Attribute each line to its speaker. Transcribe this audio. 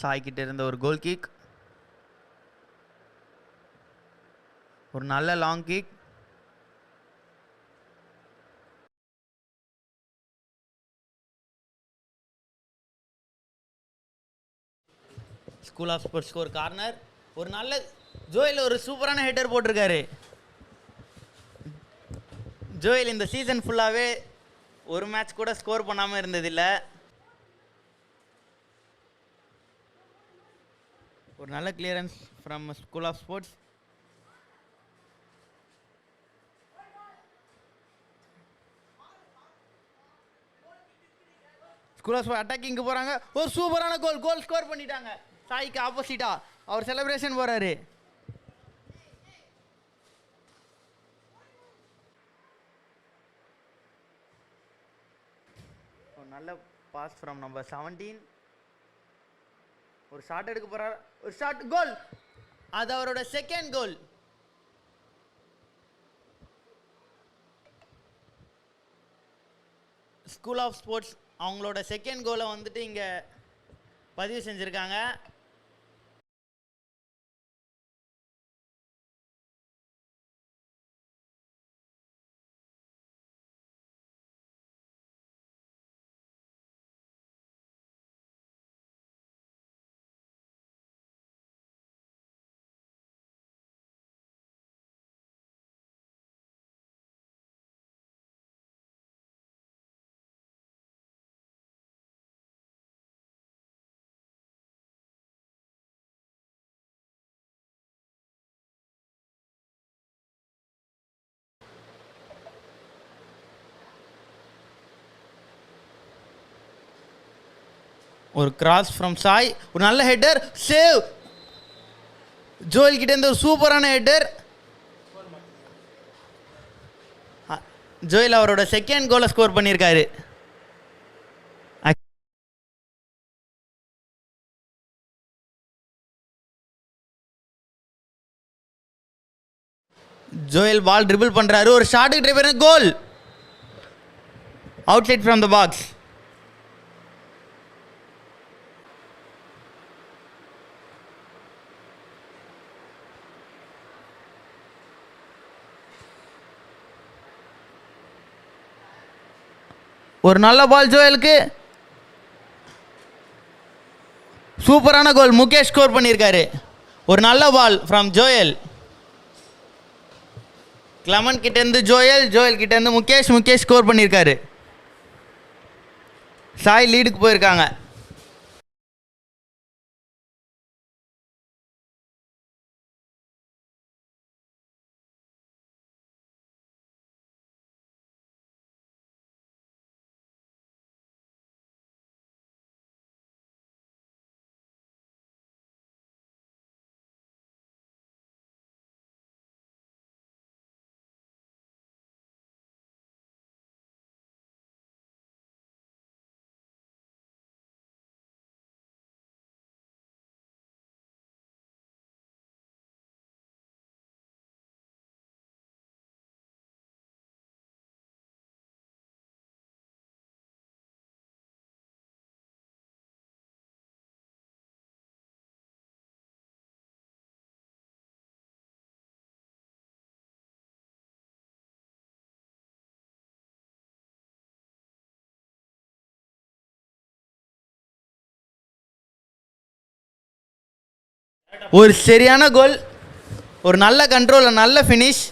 Speaker 1: சாய் கிட்ட இருந்த ஒரு கோல் கிக், ஒரு நல்ல லாங் கிக். ஸ்கூல் ஆஃப் ஸ்போர்ட்ஸ்க்கு ஒரு கார்னர், ஒரு நல்ல ஜோயல் ஒரு சூப்பரான ஹெட்டர் போட்டிருக்காரு. ஜோயல் இந்த சீசன் ஃபுல்லாகவே ஒரு மேட்ச் கூட ஸ்கோர் பண்ணாமல் இருந்ததில்லை. ஒரு நல்ல clearance from school of sports. School of sports அட்டாக்கிங்க்கு போகிறாங்க. ஒரு சூப்பரான கோல் ஸ்கோர் பண்ணிட்டாங்க. சாய்க்கு ஆப்போசிட்டாக அவர் செலிப்ரேஷன் போகிறாரு. நல்ல பாஸ் ஃப்ரம் நம்பர் 17. ஒரு ஷாட் எடுக்க போறார், ஒரு ஷாட், கோல். அது அவரோட second goal. School of sports அவங்களோட செகண்ட் கோலை வந்துட்டு இங்க பதிவு செஞ்சிருக்காங்க. ஒரு கிராஸ் ஃப்ரம் சாய், ஒரு நல்ல ஹெட்டர், சேவ். ஜோயல் கிட்ட இருந்து ஒரு சூப்பரான ஹெட்டர். ஜோயல் அவரோட செகண்ட் கோலை ஸ்கோர் பண்ணியிருக்காரு. ஜோயல் பால் ட்ரிபிள் பண்றாரு, ஒரு ஷாட்டுக்கு ட்ரை பண்ண goal. Outside from the box. ஒரு நல்ல பால் ஜோயலுக்கு, சூப்பரான கோல். முகேஷ் ஸ்கோர் பண்ணியிருக்காரு. ஒரு நல்ல பால் ஃப்ரம் ஜோயல். கிளமன் கிட்ட இருந்து ஜோயல் கிட்ட இருந்து முகேஷ் ஸ்கோர் பண்ணியிருக்காரு. சாய் லீடுக்கு போயிருக்காங்க. ஒரு சரியான கோல், ஒரு நல்ல கண்ட்ரோல், நல்ல ஃபினிஷ்.